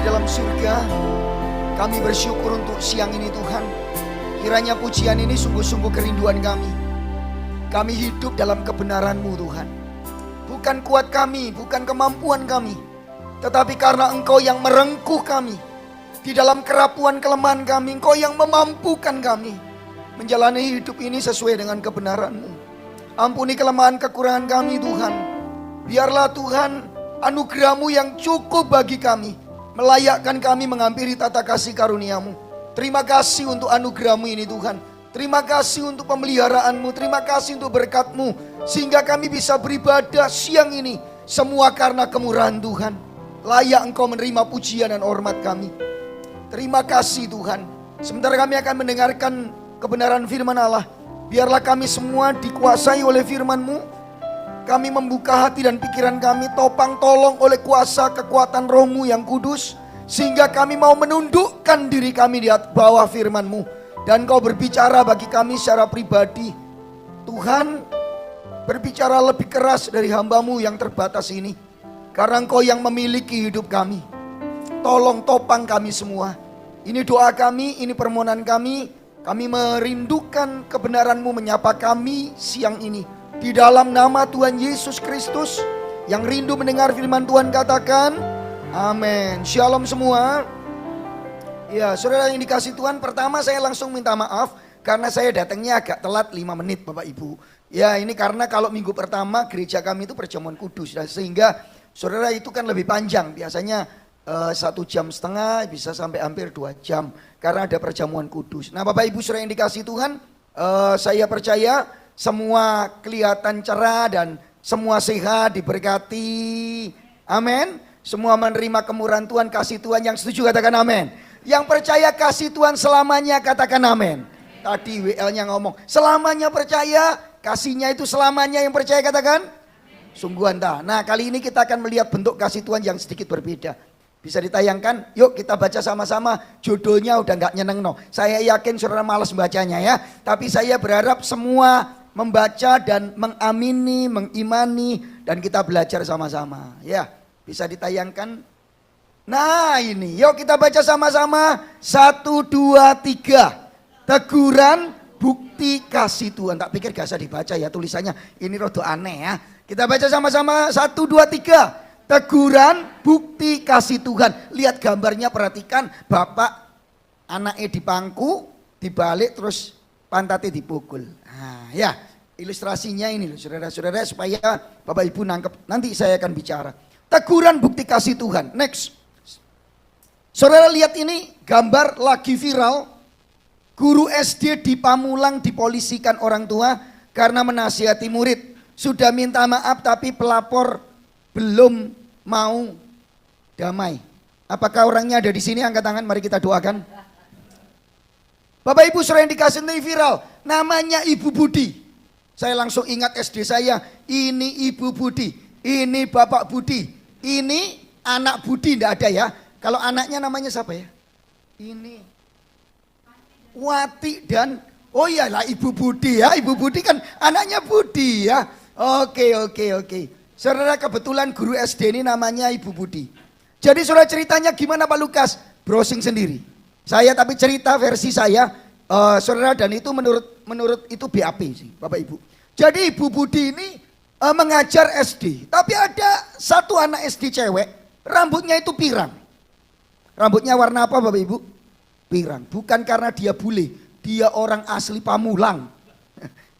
dalam surga, kami bersyukur untuk siang ini Tuhan. Kiranya pujian ini sungguh-sungguh kerinduan kami. Kami hidup dalam kebenaran-Mu Tuhan. Bukan kuat kami, bukan kemampuan kami, tetapi karena Engkau yang merengkuh kami. Di dalam kerapuan kelemahan kami, Engkau yang memampukan kami menjalani hidup ini sesuai dengan kebenaran-Mu. Ampuni kelemahan kekurangan kami Tuhan. Biarlah Tuhan anugerah-Mu yang cukup bagi kami, melayakkan kami menghampiri tata kasih karunia-Mu. Terima kasih untuk anugerah-Mu ini Tuhan. Terima kasih untuk pemeliharaan-Mu. Terima kasih untuk berkat-Mu, sehingga kami bisa beribadah siang ini. Semua karena kemurahan Tuhan. Layak Engkau menerima pujian dan hormat kami. Terima kasih Tuhan. Sementara kami akan mendengarkan kebenaran firman Allah, biarlah kami semua dikuasai oleh firman-Mu. Kami membuka hati dan pikiran kami, topang tolong oleh kuasa kekuatan Roh-Mu yang kudus, sehingga kami mau menundukkan diri kami di bawah firman-Mu. Dan Kau berbicara bagi kami secara pribadi. Tuhan, berbicara lebih keras dari hamba-Mu yang terbatas ini, karena Engkau yang memiliki hidup kami. Tolong topang kami semua. Ini doa kami, ini permohonan kami. Kami merindukan kebenaran-Mu menyapa kami siang ini. Di dalam nama Tuhan Yesus Kristus, yang rindu mendengar firman Tuhan katakan, amin. Shalom semua. Ya, saudara yang dikasih Tuhan, pertama saya langsung minta maaf karena saya datangnya agak telat 5 menit Bapak Ibu. Ya, ini karena kalau minggu pertama gereja kami itu perjamuan kudus, sehingga saudara itu kan lebih panjang. Biasanya 1,5 jam bisa sampai hampir 2 jam karena ada perjamuan kudus. Nah Bapak Ibu saudara yang dikasih Tuhan, saya percaya semua kelihatan cerah dan semua sehat, diberkati. Amin. Semua menerima kemurahan Tuhan, kasih Tuhan. Yang setuju katakan amin. Yang percaya kasih Tuhan selamanya katakan amin. Tadi WL-nya ngomong selamanya percaya, kasihnya itu selamanya. Yang percaya katakan sungguhan dah. Nah kali ini kita akan melihat bentuk kasih Tuhan yang sedikit berbeda. Bisa ditayangkan? Yuk kita baca sama-sama. Judulnya udah gak nyeneng no. Saya yakin saudara malas bacanya ya. Tapi saya berharap semua membaca dan mengamini, mengimani, dan kita belajar sama-sama. Ya, bisa ditayangkan. Nah ini, yuk kita baca sama-sama. 1, 2, 3. Teguran bukti kasih Tuhan. Tak pikir gak usah dibaca ya tulisannya. Ini rada aneh ya. Kita baca sama-sama. 1, 2, 3. Teguran bukti kasih Tuhan. Lihat gambarnya, perhatikan. Bapak anaknya di pangku, dibalik terus pantatnya dipukul. Nah ya, ilustrasinya ini loh saudara-saudara, supaya Bapak Ibu nangkep. Nanti saya akan bicara. Teguran bukti kasih Tuhan. Next. Saudara lihat ini gambar lagi viral. Guru SD di Pamulang dipolisikan orang tua karena menasihati murid. Sudah minta maaf tapi pelapor belum mau damai. Apakah orangnya ada di sini? Angkat tangan, mari kita doakan. Bapak Ibu saudara yang dikasih ini viral, namanya Ibu Budi. Saya langsung ingat SD saya, ini Ibu Budi, ini Bapak Budi, ini anak Budi, enggak ada ya. Kalau anaknya namanya siapa ya? Ini Wati dan, oh iyalah Ibu Budi ya, Ibu Budi kan anaknya Budi ya. Oke. Saudara kebetulan guru SD ini namanya Ibu Budi. Jadi saudara ceritanya gimana Pak Lukas? Browsing sendiri. Saya tapi cerita versi saya, saudara, dan itu menurut itu BAP sih Bapak Ibu. Jadi Ibu Budi ini mengajar SD. Tapi ada satu anak SD cewek, rambutnya itu pirang. Rambutnya warna apa Bapak Ibu? Pirang. Bukan karena dia bule, dia orang asli Pamulang.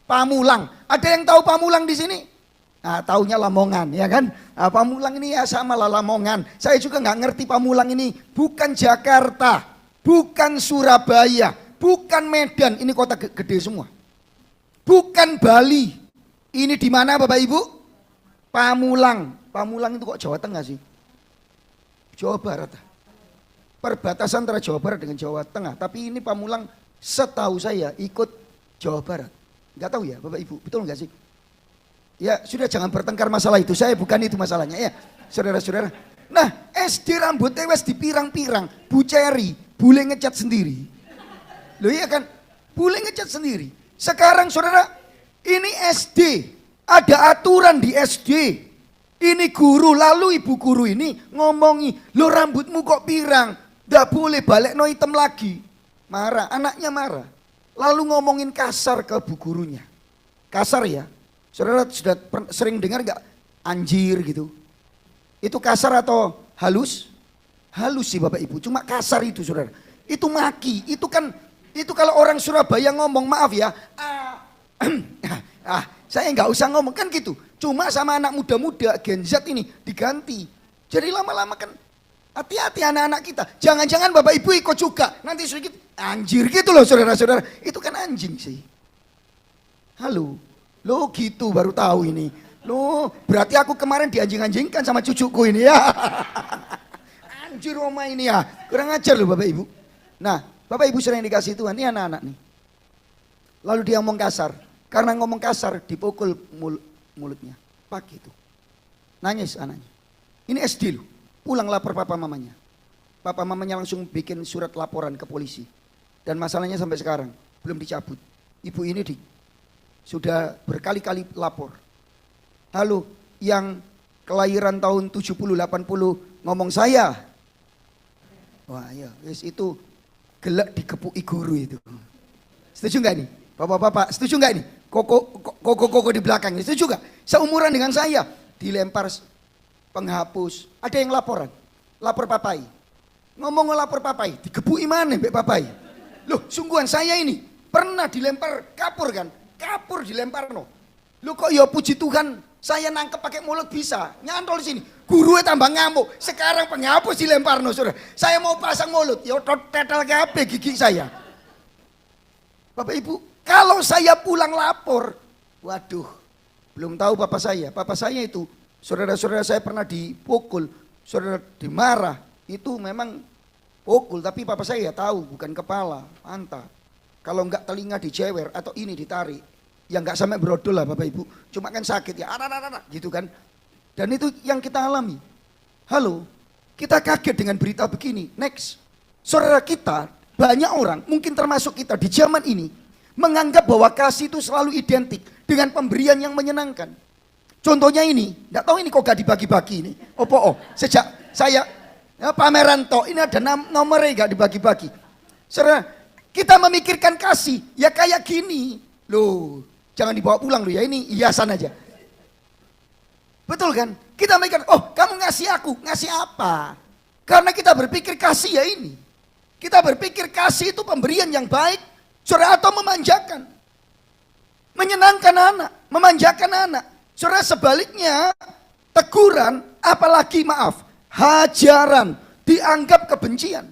Pamulang. Ada yang tahu Pamulang di sini? Nah, taunya Lamongan ya kan. Nah, Pamulang ini ya sama lah Lamongan. Saya juga nggak ngerti Pamulang ini. Bukan Jakarta, bukan Surabaya, bukan Medan. Ini kota gede semua. Bukan Bali. Ini di mana Bapak Ibu? Pamulang. Pamulang itu kok Jawa Tengah sih? Jawa Barat. Perbatasan antara Jawa Barat dengan Jawa Tengah. Tapi ini Pamulang setahu saya ikut Jawa Barat. Nggak tahu ya Bapak Ibu, betul nggak sih? Ya sudah, jangan bertengkar masalah itu. Saya bukan itu masalahnya ya saudara-saudara. Nah SD rambutnya wes dipirang-pirang. Bu Ceri, bule ngecat sendiri. Loh iya kan, bule ngecat sendiri. Sekarang saudara, ini SD. Ada aturan di SD. Ini guru, lalu ibu guru ini ngomongi, lo rambutmu kok pirang, nggak boleh balik no hitam lagi. Marah, anaknya marah. Lalu ngomongin kasar ke bu gurunya. Kasar ya, saudara sudah sering dengar nggak anjir gitu? Itu kasar atau halus? Halus sih Bapak Ibu, cuma kasar itu saudara. Itu maki, itu kalau orang Surabaya ngomong maaf ya, saya nggak usah ngomong kan gitu. Cuma sama anak muda-muda Gen Z ini diganti. Jadi lama-lama kan hati-hati anak-anak kita. Jangan-jangan Bapak Ibu ikut juga. Nanti sedikit anjir gitu loh saudara-saudara. Itu kan anjing sih. Halo, lo gitu baru tahu ini. Lo berarti aku kemarin dianjing-anjingkan sama cucuku ini ya. Anjir Roma ini ya. Kurang ajar loh Bapak Ibu. Nah Bapak Ibu sering dikasih Tuhan, ini anak-anak nih. Lalu dia ngomong kasar. Karena ngomong kasar dipukul mulutnya. Pagi itu. Nangis anaknya. Ini SD loh. Pulang lapor papa mamanya. Papa mamanya langsung bikin surat laporan ke polisi. Dan masalahnya sampai sekarang belum dicabut. Ibu ini sudah berkali-kali lapor. Halo, yang kelahiran tahun 70, 80 ngomong saya. Wah ya, itu gelak dikepuki guru itu. Setuju nggak nih? Bapak-bapak, setuju nggak nih? Koko di belakang, setuju nggak? Seumuran dengan saya, dilempar penghapus. Ada yang laporan, lapor papai. Ngomong ngelapor papai, digebuki mana mbak papai? Loh, sungguhan saya ini pernah dilempar kapur kan? Kapur dilempar no. Loh kok ya puji Tuhan, saya nangkep pakai mulut bisa, nyantol di sini. Gurunya tambah ngamuk. Sekarang penghapus dilempar no, saudara. Saya mau pasang mulut, ya tetel ke gigi saya. Bapak Ibu, kalau saya pulang lapor, waduh, belum tahu papa saya itu, saudara-saudara saya pernah dipukul, saudara dimarah, itu memang pukul, tapi papa saya ya tahu, bukan kepala, pantat. Kalau enggak telinga dijewer atau ini ditarik, ya enggak sampai brodol lah Bapak Ibu, cuma kan sakit ya, gitu kan. Dan itu yang kita alami. Halo, kita kaget dengan berita begini. Next, saudara kita, banyak orang, mungkin termasuk kita di zaman ini, menganggap bahwa kasih itu selalu identik dengan pemberian yang menyenangkan. Contohnya ini, enggak tahu ini kok gak dibagi-bagi ini. Sejak saya pameran toh, ini ada nomornya gak dibagi-bagi. Saudara, kita memikirkan kasih, ya kayak gini. Loh, jangan dibawa pulang loh ya, ini hiasan aja. Betul kan? Kita mikir, oh kamu ngasih aku, ngasih apa? Karena kita berpikir kasih ya ini. Kita berpikir kasih itu pemberian yang baik, saudara, atau memanjakan. Menyenangkan anak, memanjakan anak. Saudara, sebaliknya, teguran, apalagi maaf, hajaran, dianggap kebencian.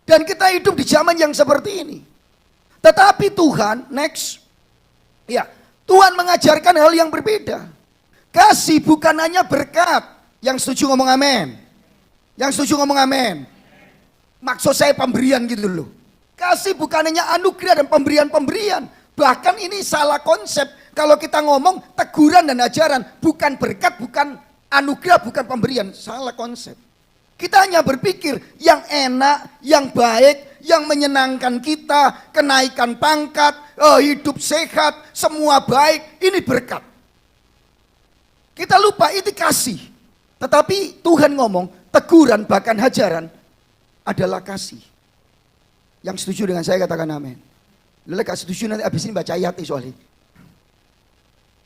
Dan kita hidup di zaman yang seperti ini. Tetapi Tuhan, next, ya, Tuhan mengajarkan hal yang berbeda. Kasih bukan hanya berkat. Yang setuju ngomong amin. Yang setuju ngomong amin. Maksud saya pemberian gitu loh. Kasih bukan hanya anugerah dan pemberian-pemberian. Bahkan ini salah konsep. Kalau kita ngomong teguran dan ajaran. Bukan berkat, bukan anugerah, bukan pemberian. Salah konsep. Kita hanya berpikir yang enak, yang baik, yang menyenangkan kita. Kenaikan pangkat, hidup sehat, semua baik. Ini berkat. Kita lupa itu kasih. Tetapi Tuhan ngomong teguran bahkan hajaran adalah kasih. Yang setuju dengan saya katakan amin. Lalu gak setuju nanti abis ini baca ayat soalnya.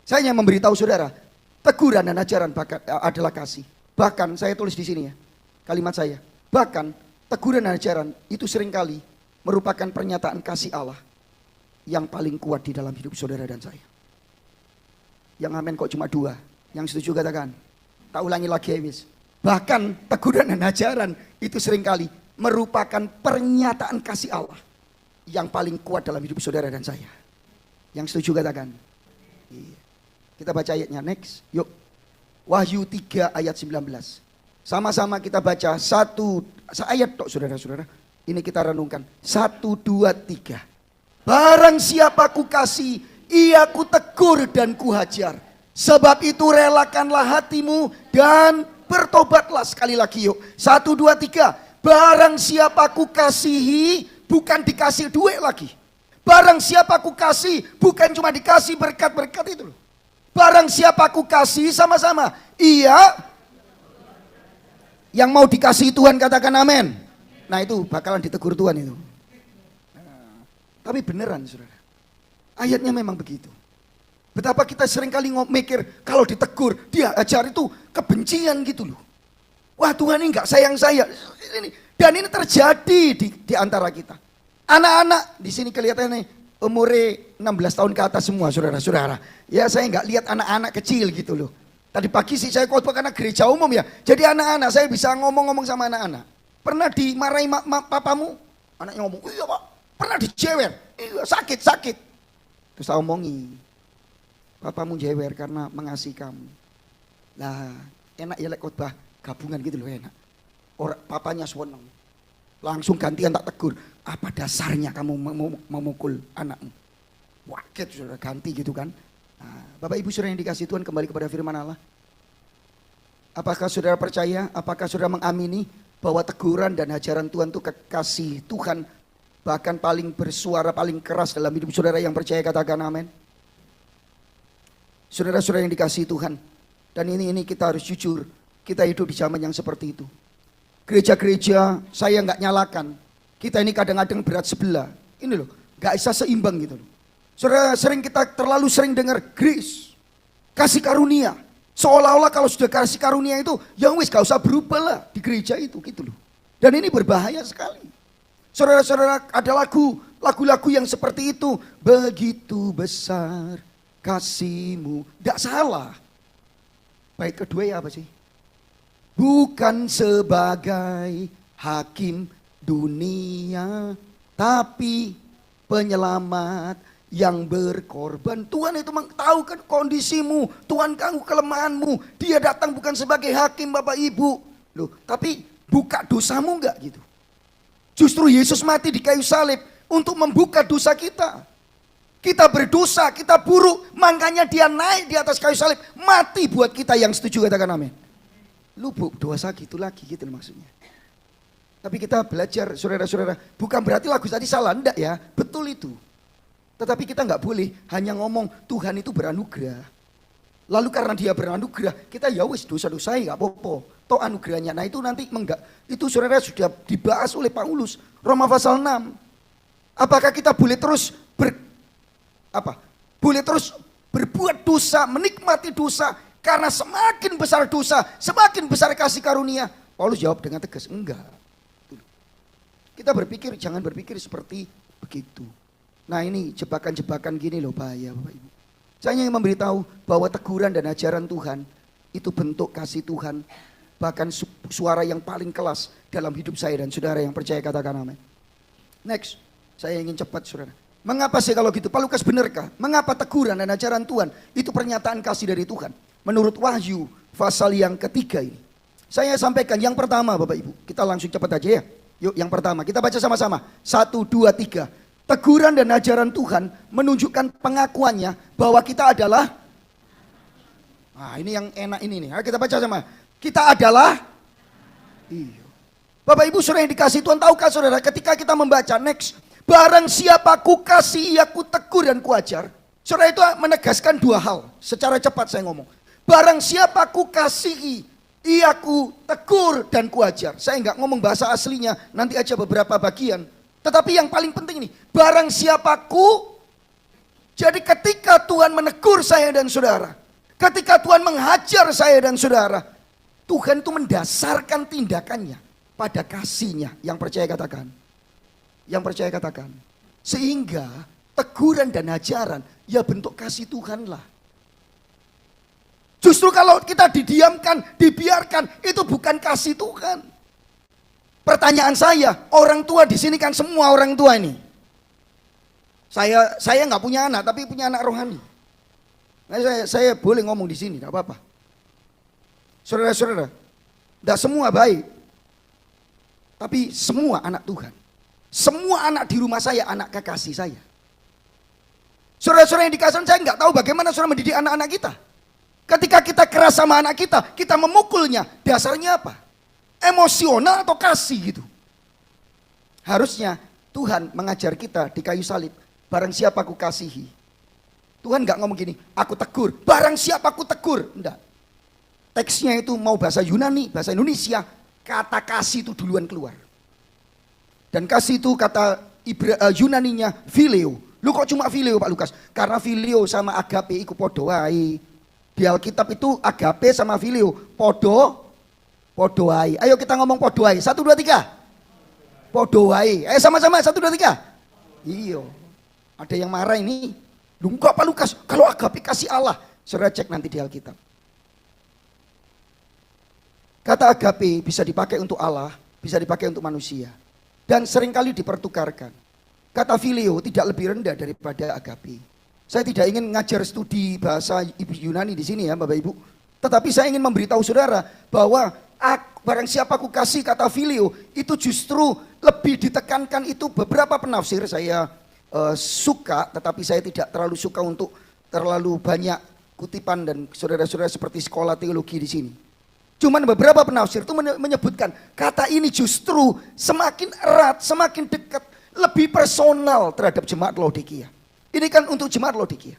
Saya hanya memberitahu saudara, teguran dan ajaran adalah kasih. Bahkan saya tulis di sini ya, kalimat saya. Bahkan teguran dan ajaran itu seringkali merupakan pernyataan kasih Allah yang paling kuat di dalam hidup saudara dan saya. Yang amin kok cuma 2. Yang setuju katakan. Tak ulangi lagi ya wis. Bahkan teguran dan ajaran itu seringkali merupakan pernyataan kasih Allah yang paling kuat dalam hidup saudara dan saya. Yang setuju katakan. Kita baca ayatnya next. Yuk. Wahyu 3 ayat 19. Sama-sama kita baca satu ayat tok saudara-saudara. Ini kita renungkan. 1, 2, 3. Barang siapa ku kasih, ia ku tegur dan ku hajar. Sebab itu relakanlah hatimu dan bertobatlah. Sekali lagi yuk. 1, 2, 3. Barang siapa ku kasihi, bukan dikasih duit lagi. Barang siapa ku kasih, bukan cuma dikasih berkat-berkat itu loh. Barang siapa aku kasih, sama-sama. Ia yang mau dikasihi Tuhan, katakan amin. Nah itu bakalan ditegur Tuhan itu. Tapi beneran saudara, ayatnya memang begitu. Betapa kita sering kali mikir kalau ditegur, dia ajar itu kebencian gitu loh. Wah Tuhan ini gak sayang saya. Dan ini terjadi di antara kita. Anak-anak di sini kelihatannya umurnya 16 tahun ke atas semua saudara-saudara. Ya saya gak lihat anak-anak kecil gitu loh. Tadi pagi sih saya khotbah karena gereja umum ya. Jadi anak-anak saya bisa ngomong-ngomong sama anak-anak. Pernah dimarahi papamu? Anaknya ngomong, iya pak. Pernah dijewer? Iya sakit. Terus saya omongi, papamu jewer karena mengasihi kamu. Lah enak ya lek khotbah gabungan gitu loh, enak. Orang papanya seneng. Langsung gantian tak tegur. Apa dasarnya kamu memukul anakmu? Waket saudara, ganti gitu kan. Nah, Bapak Ibu saudara yang dikasih Tuhan, kembali kepada firman Allah. Apakah saudara percaya? Apakah saudara mengamini bahwa teguran dan ajaran Tuhan itu kekasih Tuhan bahkan paling bersuara paling keras dalam hidup saudara yang percaya, katakan amin. Saudara-saudara yang dikasih Tuhan, dan ini kita harus jujur, kita hidup di zaman yang seperti itu. Gereja-gereja saya nggak nyalakan, kita ini kadang-kadang berat sebelah, ini loh, nggak bisa seimbang gitu loh. Saudara kita terlalu sering dengar grace, kasih karunia, seolah-olah kalau sudah kasih karunia itu, ya wis gak usah berubah lah di gereja itu gitu loh. Dan ini berbahaya sekali. Saudara-saudara, ada lagu-lagu yang seperti itu. Begitu besar kasih-Mu. Tidak salah. Bait kedua ya apa sih? Bukan sebagai hakim dunia, tapi penyelamat yang berkorban. Tuhan itu tahu kan kondisimu. Tuhan tahu kelemahanmu. Dia datang bukan sebagai hakim Bapak Ibu. Loh, tapi buka dosamu enggak gitu. Justru Yesus mati di kayu salib untuk membuka dosa kita. Kita berdosa, kita buruk, makanya dia naik di atas kayu salib, mati buat kita yang setuju, katakan amin. Lubuk dosa gitu lagi gitu maksudnya. Tapi kita belajar saudara-saudara, bukan berarti lagu tadi salah, enggak ya, betul itu. Tetapi kita enggak boleh hanya ngomong Tuhan itu beranugerah. Lalu karena dia beranugerah, kita ya wis dosa-dosa enggak apa-apa. Toh anugerahnya. Nah itu nanti enggak. Itu saudara sudah dibahas oleh Paulus. Roma pasal 6. Apakah kita boleh terus boleh terus berbuat dosa, menikmati dosa, karena semakin besar dosa, semakin besar kasih karunia? Paulus jawab dengan tegas, enggak. Kita berpikir, jangan berpikir seperti begitu. Nah ini jebakan-jebakan gini loh, bahaya Bapak Ibu. Saya ingin memberitahu bahwa teguran dan ajaran Tuhan itu bentuk kasih Tuhan. Bahkan suara yang paling kelas dalam hidup saya dan saudara yang percaya, katakan amin. Next, saya ingin cepat saudara. Mengapa sih kalau gitu? Pak Lukas, benarkah? Mengapa teguran dan ajaran Tuhan itu pernyataan kasih dari Tuhan? Menurut Wahyu pasal yang ketiga ini. Saya sampaikan yang pertama Bapak Ibu. Kita langsung cepat aja ya. Yuk yang pertama kita baca sama-sama. 1, 2, 3. Teguran dan ajaran Tuhan menunjukkan pengakuannya bahwa kita adalah. Nah ini yang enak ini nih. Ayo kita baca sama. Kita adalah. Iya. Bapak Ibu saudara yang dikasih Tuhan, tahukah saudara ketika kita membaca next. Barang siapa ku kasih, ia ku tegur dan ku ajar. Saudara itu menegaskan dua hal. Secara cepat saya ngomong. Barang siapa ku kasih, ia ku tegur dan ku ajar. Saya enggak ngomong bahasa aslinya, nanti aja beberapa bagian. Tetapi yang paling penting ini, barang siapaku. Jadi ketika Tuhan menegur saya dan saudara, ketika Tuhan menghajar saya dan saudara, Tuhan itu mendasarkan tindakannya pada kasihnya. Yang percaya katakan. Yang percaya katakan. Sehingga teguran dan ajaran ya bentuk kasih Tuhan lah. Justru kalau kita didiamkan, dibiarkan, itu bukan kasih Tuhan. Pertanyaan saya, orang tua di sini kan semua orang tua ini. Saya nggak punya anak, tapi punya anak rohani. Nah, saya boleh ngomong di sini, nggak apa-apa. Saudara-saudara, tidak semua baik, tapi semua anak Tuhan. Semua anak di rumah saya, anak kekasih saya. Saudara-saudara yang dikasih, saya nggak tahu bagaimana saudara mendidik anak-anak kita. Ketika kita keras sama anak kita memukulnya, dasarnya apa? Emosional atau kasih gitu. Harusnya Tuhan mengajar kita di kayu salib. Barang siapa ku kasihi, Tuhan nggak ngomong gini, aku tegur, barang siapa aku tegur. Enggak. Teksnya itu mau bahasa Yunani, bahasa Indonesia, kata kasih itu duluan keluar. Dan kasih itu kata Yunaninya phileo. Lu kok cuma phileo Pak Lukas? Karena phileo sama agape iku podo wae. Di Alkitab itu agape sama phileo podo wae. Ayo kita ngomong podo wae. 1 2 3. Podo wae. Ayo sama-sama 1 2 3. Iyo. Ada yang marah ini. Lu enggak Pak Lukas, kalau agape kasih Allah. Saudara cek nanti di Alkitab. Kata agape bisa dipakai untuk Allah, bisa dipakai untuk manusia. Dan seringkali dipertukarkan. Kata phileo tidak lebih rendah daripada agape. Saya tidak ingin ngajar studi bahasa Yunani di sini ya Bapak Ibu. Tetapi saya ingin memberitahu saudara bahwa barang siapa aku kasih kata phileo itu justru lebih ditekankan. Itu beberapa penafsir saya suka, tetapi saya tidak terlalu suka untuk terlalu banyak kutipan dan saudara-saudara seperti sekolah teologi di sini. Cuman beberapa penafsir itu menyebutkan kata ini justru semakin erat, semakin dekat, lebih personal terhadap jemaat Laodikia. Ini kan untuk jemaat Laodikia.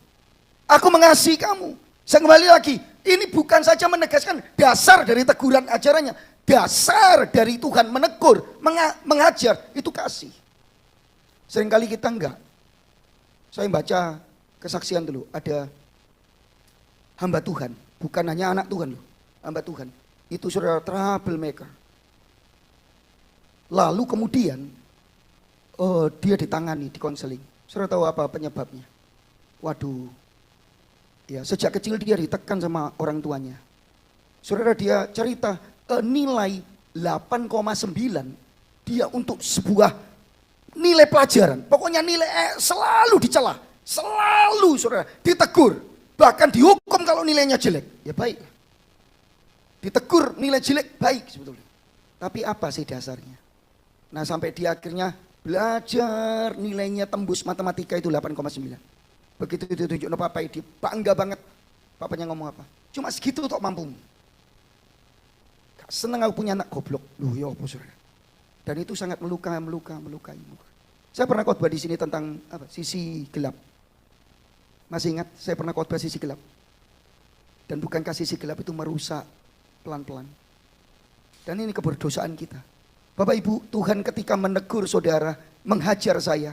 Aku mengasihi kamu. Saya kembali lagi, ini bukan saja menegaskan dasar dari teguran ajarannya. Dasar dari Tuhan menegur, mengajar, itu kasih. Seringkali kita enggak. Saya baca kesaksian dulu, ada hamba Tuhan, bukan hanya anak Tuhan loh, hamba Tuhan. Itu saudara troublemaker. Lalu kemudian dia ditangani, dikonseling. Saudara tahu apa penyebabnya? Waduh, ya sejak kecil dia ditekan sama orang tuanya. Saudara dia cerita nilai 8,9 dia untuk sebuah nilai pelajaran. Pokoknya nilai selalu dicela, selalu saudara ditegur. Bahkan dihukum kalau nilainya jelek. Ya baik. Ditegur nilai jelek baik sebetulnya. Tapi apa sih dasarnya? Nah sampai dia akhirnya belajar nilainya tembus matematika itu 8,9. Begitu ditunjuk papa dia bangga banget. Papanya ngomong apa? Cuma segitu tok mampu. Gak seneng aku punya anak goblok. Loh ya apa saudara? Dan itu sangat melukai. Saya pernah khotbah di sini tentang apa? Sisi gelap. Masih ingat saya pernah khotbah sisi gelap. Dan bukankah sisi gelap itu merusak pelan-pelan. Dan ini keberdosaan kita. Bapak Ibu, Tuhan ketika menegur saudara, menghajar saya,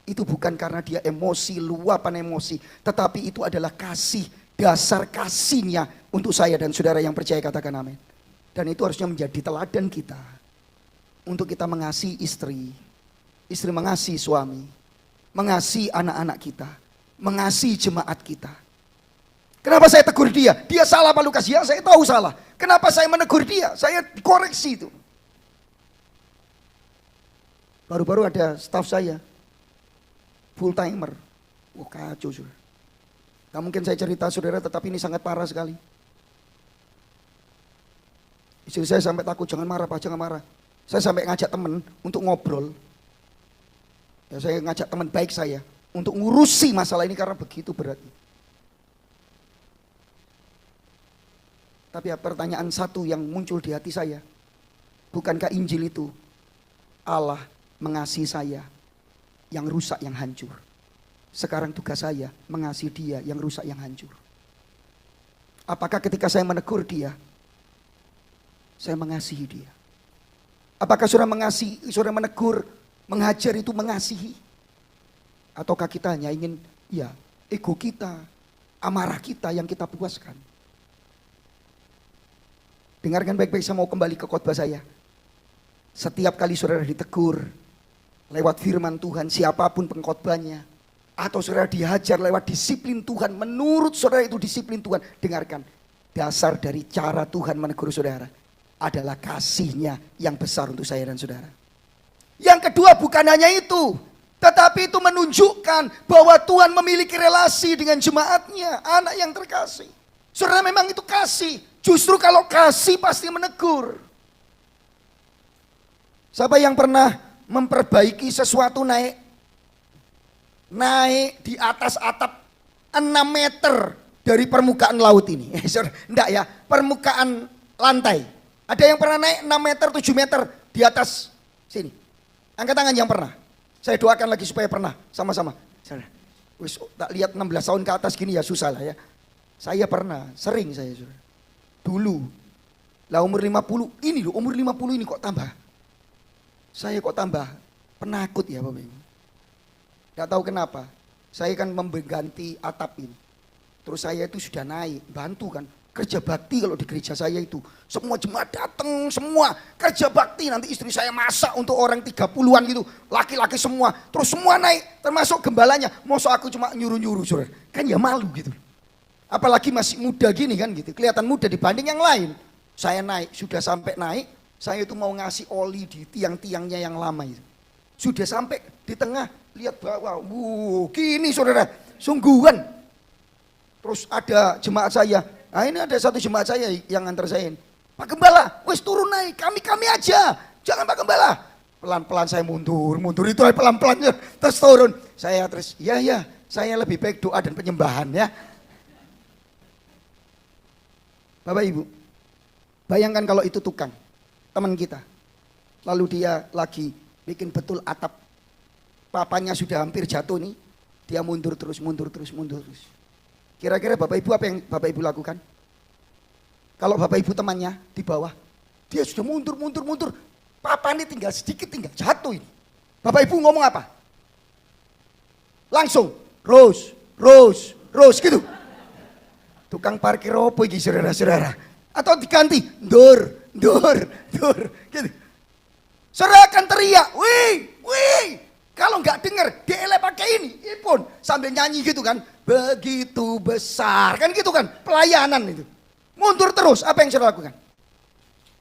itu bukan karena dia emosi, luapan emosi, tetapi itu adalah kasih, dasar kasihnya untuk saya dan saudara yang percaya, katakan amin. Dan itu harusnya menjadi teladan kita untuk kita mengasihi istri, istri mengasihi suami, mengasihi anak-anak kita, mengasihi jemaat kita. Kenapa saya tegur dia? Dia salah Pak Lukas. Ya saya tahu salah. Kenapa saya menegur dia? Saya koreksi itu. Baru-baru ada staf saya. Full timer. Wah kacau saudara. Gak mungkin saya cerita saudara, tetapi ini sangat parah sekali. Istri saya sampai takut, jangan marah Pak, jangan marah. Saya sampai ngajak teman untuk ngobrol. Ya, saya ngajak teman baik saya untuk ngurusi masalah ini karena begitu berat. Tapi pertanyaan satu yang muncul di hati saya, bukankah Injil itu Allah mengasihi saya yang rusak yang hancur? Sekarang tugas saya mengasihi dia yang rusak yang hancur. Apakah ketika saya menegur dia, saya mengasihi dia? Apakah saudara mengasihi, saudara menegur, menghajar itu mengasihi? Ataukah kita hanya ingin ya ego kita, amarah kita yang kita puaskan? Dengarkan baik-baik, saya mau kembali ke khotbah saya. Setiap kali saudara ditegur lewat firman Tuhan, siapapun pengkhotbahnya, atau saudara dihajar lewat disiplin Tuhan, menurut saudara itu disiplin Tuhan, dengarkan, dasar dari cara Tuhan menegur saudara adalah kasihnya yang besar untuk saya dan saudara. Yang kedua bukan hanya itu, tetapi itu menunjukkan bahwa Tuhan memiliki relasi dengan jemaatnya, anak yang terkasih. Saudara memang itu kasih. Justru kalau kasih pasti menegur. Siapa yang pernah memperbaiki sesuatu naik di atas atap 6 meter dari permukaan laut ini? Enggak ya, permukaan lantai. Ada yang pernah naik 6 meter, 7 meter di atas sini? Angkat tangan yang pernah. Saya doakan lagi supaya pernah sama-sama. Wis tak lihat 16 tahun ke atas gini ya susah lah ya. Saya pernah, sering saya saudara. Dulu, lah umur 50, ini loh umur 50 ini kok tambah. Saya kok tambah penakut ya Bapak Ibu. Gak tahu kenapa, saya kan mengganti atap ini. Terus saya itu sudah naik, bantu kan. Kerja bakti kalau di gereja saya itu. Semua jemaat datang, semua kerja bakti. Nanti istri saya masak untuk orang 30-an gitu. Laki-laki semua. Terus semua naik, termasuk gembalanya. Masa aku cuma nyuruh-nyuruh saudara. Kan ya malu gitu. Apalagi masih muda gini kan gitu. Kelihatan muda dibanding yang lain. Saya naik, sudah sampai naik. Saya itu mau ngasih oli di tiang-tiangnya yang lama itu. Sudah sampai di tengah, lihat bawah. Gini saudara, sungguhan. Terus ada jemaat saya. Nah ini ada satu jemaat saya yang antar saya ini. Pak Gembala, wes turun naik, kami aja. Jangan Pak Gembala. Pelan-pelan saya mundur itu pelan-pelan terus turun. Saya terus, ya, saya lebih baik doa dan penyembahan ya. Bapak Ibu, bayangkan kalau itu tukang, teman kita. Lalu dia lagi bikin betul atap. Papanya sudah hampir jatuh nih. Dia mundur terus. Kira-kira Bapak Ibu apa yang Bapak Ibu lakukan? Kalau Bapak Ibu temannya di bawah, dia sudah mundur. Papa ini tinggal sedikit, tinggal jatuh ini. Bapak Ibu ngomong apa? Langsung, Rose gitu. Tukang parkir opo iki saudara-saudara. Atau diganti, Dur, gitu. Saudara akan teriak, wih. Kalau nggak dengar, dielek pakai ini, pun sambil nyanyi gitu kan. Begitu besar, kan gitu kan, pelayanan itu. Mundur terus, apa yang saudara lakukan?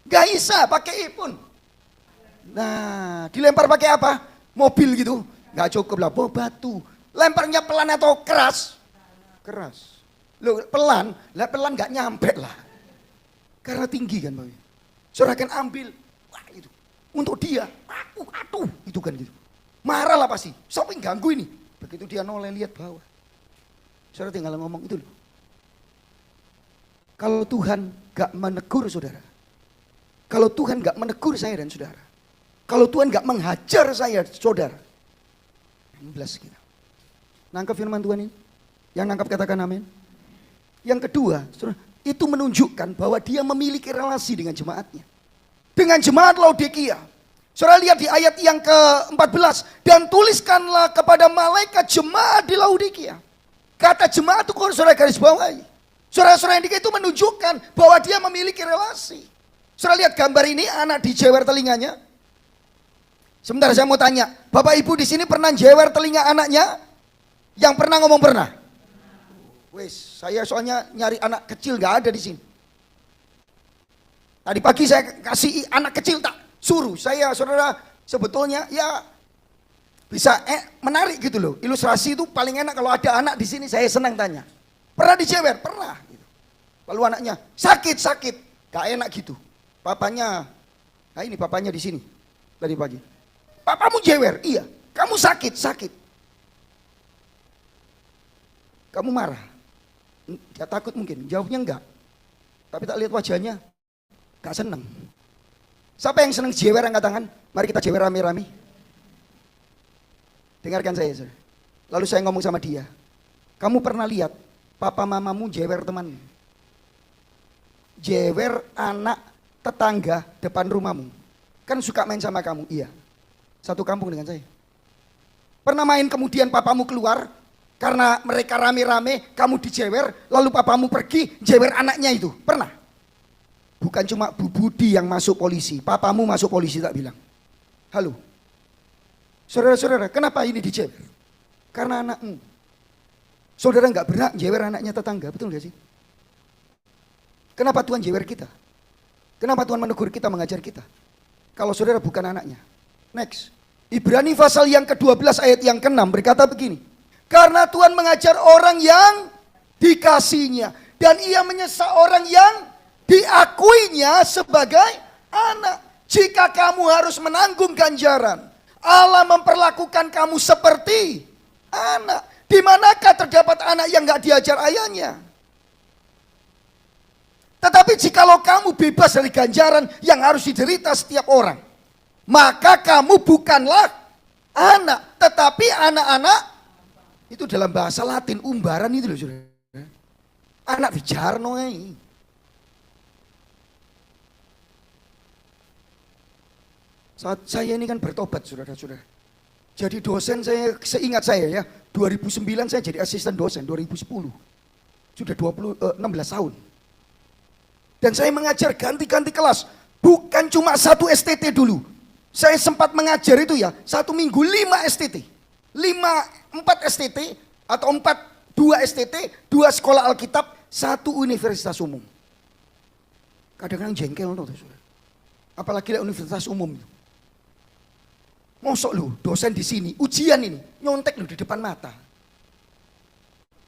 Gak bisa pakai pun. Nah, dilempar pakai apa? Mobil gitu, gak cukup lah, bawa batu. Lemparnya pelan atau keras? Keras. Loh pelan gak nyampe lah. Karena tinggi kan Bapak. Saudara akan ambil, wah itu. Untuk dia, aduh, itu kan gitu. Marah lah pasti, siapa yang ganggu ini? Begitu dia noleh lihat bawah. Saudara tinggal ngomong itu loh. Kalau Tuhan gak menegur saudara. Kalau Tuhan gak menegur saya dan saudara. Kalau Tuhan gak menghajar saya saudara. 16 kita. Nangkap firman Tuhan ini? Yang nangkap katakan amin. Yang kedua, saudara, itu menunjukkan bahwa dia memiliki relasi dengan jemaatnya. Dengan jemaat Laodikia. Saudara lihat di ayat yang ke-14. Dan tuliskanlah kepada malaikat jemaat di Laodikia. Kata jemaat itu kalau saudara garis bawahi. Saudara-saudara yang itu menunjukkan bahwa dia memiliki relasi. Saudara lihat gambar ini, anak dijewer telinganya. Sebentar saya mau tanya, Bapak Ibu di sini pernah jewer telinga anaknya? Yang pernah ngomong pernah? Wes, saya soalnya nyari anak kecil gak ada di sini. Tadi pagi saya kasih anak kecil tak suruh. Saya saudara sebetulnya ya bisa menarik gitu loh. Ilustrasi itu paling enak kalau ada anak di sini, saya senang tanya. Pernah dijewer? Pernah. Gitu. Lalu anaknya sakit. Gak enak gitu. Papanya, nah ini papanya di sini tadi pagi. Papamu jewer? Iya. Kamu sakit. Kamu marah? Dia takut mungkin. Jawabnya enggak. Tapi tak lihat wajahnya, gak seneng. Siapa yang seneng jewer angkat tangan? Mari kita jewer rame-rame. Dengarkan saya, saudara. Lalu saya ngomong sama dia. Kamu pernah lihat papa mamamu jewer teman? Jewer anak tetangga depan rumahmu. Kan suka main sama kamu? Iya. Satu kampung dengan saya. Pernah main kemudian papamu keluar, karena mereka rame-rame, kamu dijewer, lalu papamu pergi, jewer anaknya itu. Pernah? Bukan cuma Bu Budi yang masuk polisi, papamu masuk polisi tak bilang. Halo. Saudara-saudara, kenapa ini dijewer? Karena anakmu. Saudara nggak berhak jewer anaknya tetangga, betul nggak sih? Kenapa Tuhan jewer kita? Kenapa Tuhan menegur kita, mengajar kita? Kalau saudara bukan anaknya. Next. Ibrani pasal yang ke-12 ayat yang ke-6 berkata begini. Karena Tuhan mengajar orang yang dikasihnya. Dan ia menyesal orang yang diakuinya sebagai anak. Jika kamu harus menanggung ganjaran, Allah memperlakukan kamu seperti anak. Di manakah terdapat anak yang gak diajar ayahnya? Tetapi jikalau kamu bebas dari ganjaran yang harus diderita setiap orang, maka kamu bukanlah anak, tetapi anak-anak Itu dalam bahasa Latin, umbaran itu loh saudara. Anak dijarno ai. Saat saya ini kan bertobat saudara-saudara. Jadi dosen saya, seingat saya ya, 2009 saya jadi asisten dosen, 2010. Sudah 16 tahun. Dan saya mengajar ganti-ganti kelas. Bukan cuma satu STT dulu. Saya sempat mengajar itu ya, 1 minggu 5 STT. 4 STT atau 2 STT, 2 sekolah Alkitab, 1 universitas umum. Kadang-kadang jengkel tuh, saudara. Apalagi universitas umum. Mosok lu dosen di sini, ujian ini, nyontek lu di depan mata.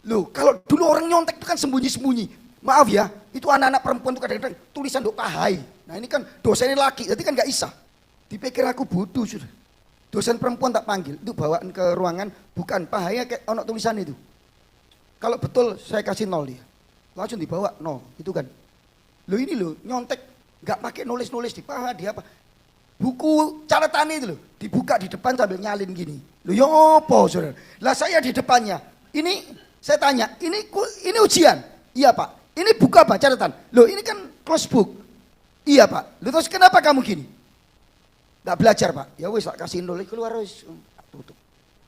Loh, kalau dulu orang nyontek itu kan sembunyi-sembunyi. Maaf ya, itu anak-anak perempuan tuh kadang-kadang tulisan dok pahai. Nah ini kan dosennya laki, jadi kan gak isah. Dipikir aku bodoh sudah. Dosen perempuan tak panggil, itu bawaan ke ruangan, bukan pahaya kayak ono tulisan itu. Kalau betul saya kasih 0 dia. Langsung dibawa 0, itu kan. Loh ini loh, nyontek, gak pakai nulis-nulis di paha, di apa. Buku catatan itu loh, dibuka di depan sambil nyalin gini. Loh ya apa saudara? Lah saya di depannya, ini saya tanya, ini ujian? Iya pak. Ini buku apa catatan? Loh ini kan close book. Iya pak. Loh terus kenapa kamu gini? Gak belajar pak. Ya wis tak kasih nulis keluar wis tutup.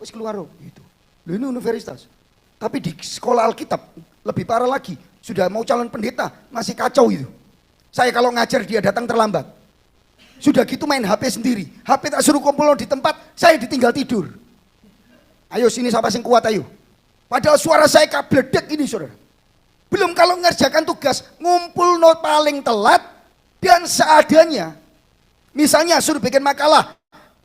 Wis keluar gitu. Loh ini universitas. Tapi di sekolah Alkitab lebih parah lagi. Sudah mau calon pendeta masih kacau itu. Saya kalau ngajar dia datang terlambat. Sudah gitu main HP sendiri. HP tak suruh kumpul di tempat, saya ditinggal tidur. Ayo sini siapa yang kuat ayo. Padahal suara saya kabledek ini saudara. Belum kalau ngerjakan tugas, ngumpul not paling telat dan seadanya. Misalnya suruh bikin makalah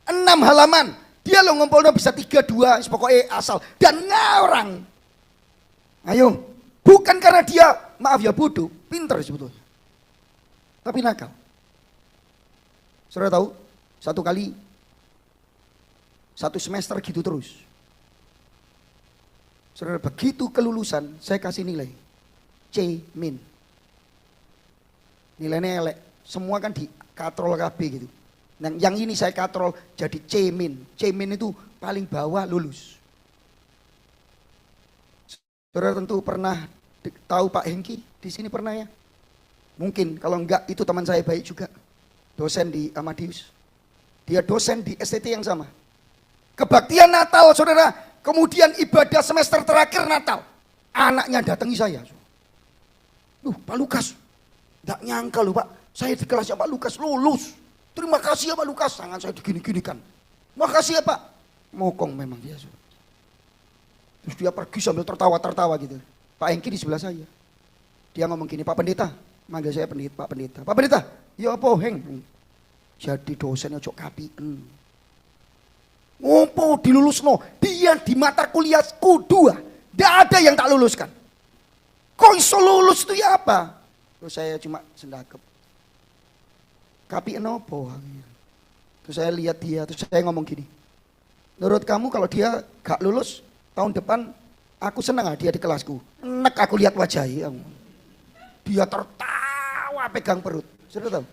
6 halaman. Dia lo ngumpul bisa 3-2, pokoknya asal. Dan ngarang. Ayo, bukan karena dia, maaf ya bodoh, pinter sebetulnya. Tapi nakal. Saudara tahu, satu kali, 1 semester gitu terus. Saudara begitu kelulusan, saya kasih nilai C-. Nilainya elek, semua kan di katrol KB gitu. Nah, yang ini saya katrol jadi C-. C- itu paling bawah lulus. Saudara tentu pernah tahu Pak Hengki, di sini pernah ya? Mungkin, kalau enggak itu teman saya baik juga. Dosen di Amadius. Dia dosen di STT yang sama. Kebaktian Natal saudara. Kemudian ibadah semester terakhir Natal. Anaknya datangi saya. Pak Lukas. Gak nyangka loh Pak. Saya di kelasnya Pak Lukas lulus. Terima kasih ya Pak Lukas. Tangan saya digini-ginikan. Makasih ya Pak. Mokong memang dia. Terus dia pergi sambil tertawa-tertawa gitu. Pak Hengki di sebelah saya. Dia ngomong gini, Pak Pendeta. Manggil saya Pak Pendeta. Pak Pendeta. Ya apa Heng? Jadi dosennya cok kapien. Ngopo dilulus no? Dia di mata kuliahku 2. Tidak ada yang tak luluskan. Kok iso lulus itu ya apa? Terus saya cuma sendakep. Kapien apa? Terus saya lihat dia, terus saya ngomong gini. Menurut kamu kalau dia gak lulus tahun depan, aku senang dia di kelasku. Enak aku lihat wajahnya. Dia tertawa pegang perut. Sudah tahu?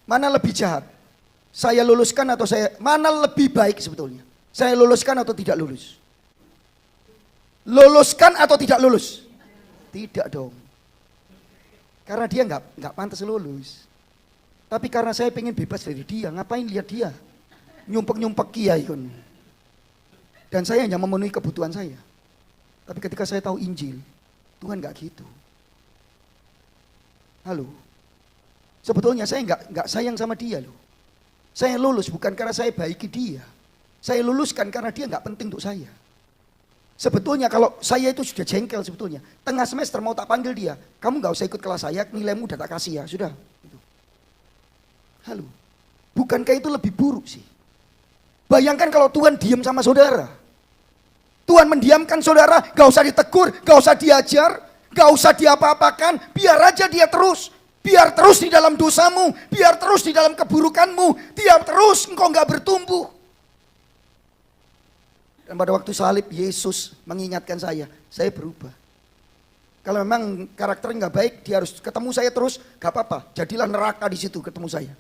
Mana lebih jahat? Saya luluskan atau mana lebih baik sebetulnya? Saya luluskan atau tidak lulus? Luluskan atau tidak lulus? Tidak dong. Karena dia nggak pantas lulus. Tapi karena saya pengen bebas dari dia, ngapain lihat dia? Nyumpek kiai kan. Dan saya hanya memenuhi kebutuhan saya. Tapi ketika saya tahu Injil, Tuhan nggak gitu. Halo. Sebetulnya saya nggak sayang sama dia loh. Saya lulus bukan karena saya baiki dia. Saya luluskan karena dia nggak penting untuk saya. Sebetulnya kalau saya itu sudah jengkel sebetulnya. Tengah semester mau tak panggil dia. Kamu nggak usah ikut kelas saya, nilaimu udah tak kasih ya. Sudah. Halo. Bukankah itu lebih buruk sih? Bayangkan kalau Tuhan diam sama saudara. Tuhan mendiamkan saudara, gak usah ditegur, gak usah diajar, gak usah diapa-apakan. Biar aja dia terus. Biar terus di dalam dosamu, biar terus di dalam keburukanmu, biar terus engkau gak bertumbuh. Dan pada waktu salib Yesus mengingatkan saya berubah. Kalau memang karakternya gak baik, dia harus ketemu saya terus, gak apa-apa. Jadilah neraka di situ ketemu saya.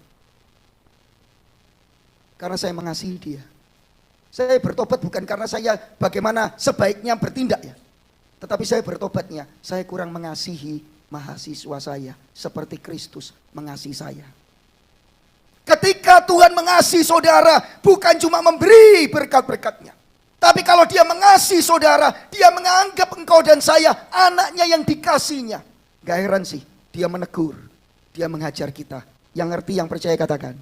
Karena saya mengasihi dia. Saya bertobat bukan karena saya bagaimana sebaiknya bertindak ya. Tetapi saya bertobatnya, saya kurang mengasihi mahasiswa saya seperti Kristus mengasihi saya. Ketika Tuhan mengasihi saudara, bukan cuma memberi berkat-berkatnya. Tapi kalau dia mengasihi saudara, dia menganggap engkau dan saya anaknya yang dikasihnya. Gak heran sih, dia menegur, dia menghajar kita. Yang ngerti, yang percaya katakan.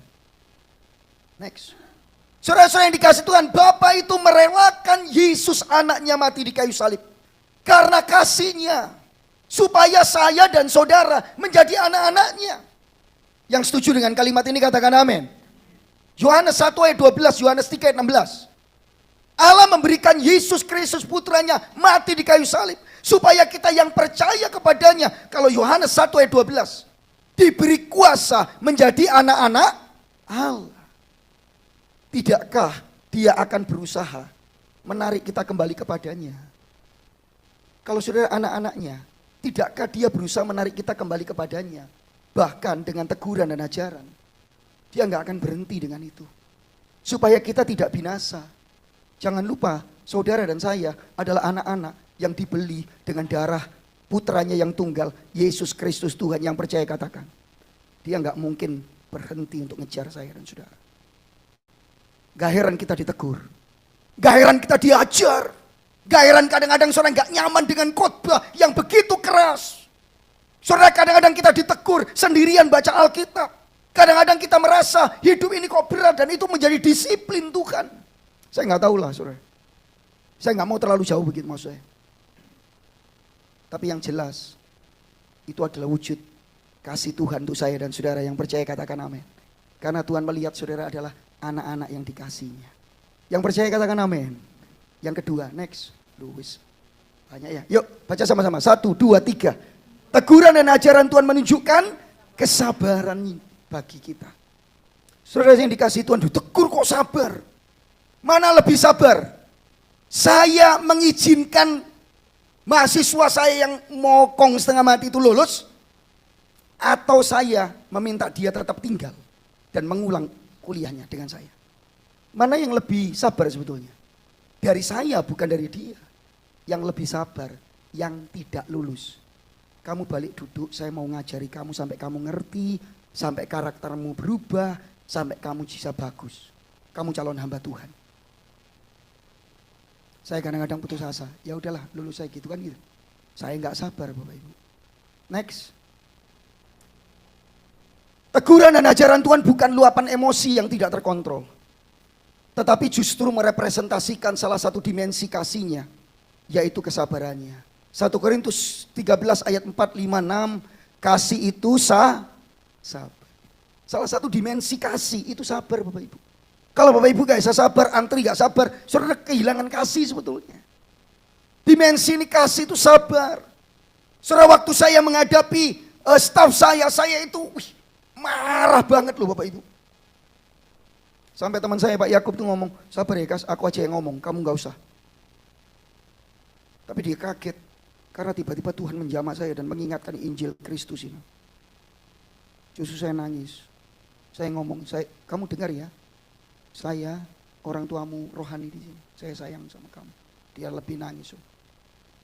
Next. Saudara-saudara yang dikasih Tuhan, Bapa itu merelakan Yesus anaknya mati di kayu salib. Karena kasihnya. Supaya saya dan saudara menjadi anak-anaknya. Yang setuju dengan kalimat ini katakan amin. Yohanes 1 ayat 12, Yohanes 3 ayat 16. Allah memberikan Yesus Kristus putranya mati di kayu salib. Supaya kita yang percaya kepadanya. Kalau Yohanes 1 ayat 12. Diberi kuasa menjadi anak-anak Allah. Tidakkah dia akan berusaha menarik kita kembali kepadanya? Kalau saudara anak-anaknya, tidakkah dia berusaha menarik kita kembali kepadanya? Bahkan dengan teguran dan ajaran. Dia nggak akan berhenti dengan itu. Supaya kita tidak binasa. Jangan lupa, saudara dan saya adalah anak-anak yang dibeli dengan darah putranya yang tunggal, Yesus Kristus Tuhan. Yang percaya katakan. Dia nggak mungkin berhenti untuk ngejar saya dan saudara. Gak heran kita ditegur. Gak heran kita diajar. Gak heran kadang-kadang saudara gak nyaman dengan khotbah yang begitu keras. Saudara kadang-kadang kita ditegur sendirian baca Alkitab. Kadang-kadang kita merasa hidup ini kok berat dan itu menjadi disiplin Tuhan. Saya gak tahu lah saudara. Saya gak mau terlalu jauh begitu maksud saya. Tapi yang jelas itu adalah wujud kasih Tuhan untuk saya dan saudara yang percaya katakan amin. Karena Tuhan melihat saudara adalah anak-anak yang dikasihnya. Yang percaya katakan amin. Yang kedua, next. Luis. Banyak ya. Yuk baca sama-sama. 1, 2, 3. Teguran dan ajaran Tuhan menunjukkan kesabaran bagi kita. Saudara yang dikasih Tuhan, ditegur kok sabar. Mana lebih sabar? Saya mengizinkan mahasiswa saya yang mokong setengah mati itu lulus. Atau saya meminta dia tetap tinggal dan mengulang kuliahnya dengan saya. Mana yang lebih sabar sebetulnya? Dari saya bukan dari dia. Yang lebih sabar yang tidak lulus. Kamu balik duduk, saya mau ngajari kamu sampai kamu ngerti, sampai karaktermu berubah, sampai kamu bisa bagus. Kamu calon hamba Tuhan. Saya kadang-kadang putus asa. Ya udahlah, lulus saya gitu kan gitu. Saya nggak sabar Bapak Ibu. Next. Teguran dan ajaran Tuhan bukan luapan emosi yang tidak terkontrol. Tetapi justru merepresentasikan salah satu dimensi kasihnya. Yaitu kesabarannya. 1 Korintus 13 ayat 4, 5, 6. Kasih itu sabar. Salah satu dimensi kasih itu sabar Bapak Ibu. Kalau Bapak Ibu gak bisa sabar, antri gak sabar. Saudara kehilangan kasih sebetulnya. Dimensi ini kasih itu sabar. Saudara waktu saya menghadapi staf saya itu... marah banget loh Bapak Ibu. Sampai teman saya Pak Yakub tuh ngomong, sabar ya Kas, aku aja yang ngomong, kamu gak usah. Tapi dia kaget, karena tiba-tiba Tuhan menjamah saya dan mengingatkan Injil Kristus ini. Justru saya nangis. Saya ngomong, kamu dengar ya, saya orang tuamu rohani di sini. Saya sayang sama kamu. Dia lebih nangis.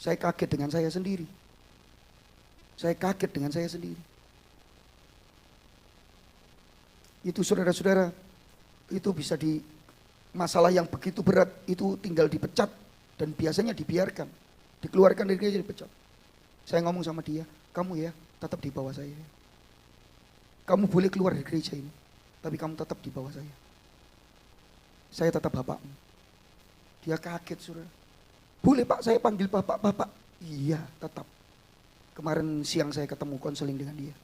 Saya kaget dengan saya sendiri. Saya kaget dengan saya sendiri. Itu saudara-saudara, itu bisa di masalah yang begitu berat, itu tinggal dipecat dan biasanya dibiarkan, dikeluarkan dari gereja dipecat. Saya ngomong sama dia, kamu ya tetap di bawah saya. Kamu boleh keluar dari gereja ini, tapi kamu tetap di bawah saya. Saya tetap bapakmu. Dia kaget saudara. Boleh Pak saya panggil bapak? Iya tetap. Kemarin siang saya ketemu konseling dengan dia.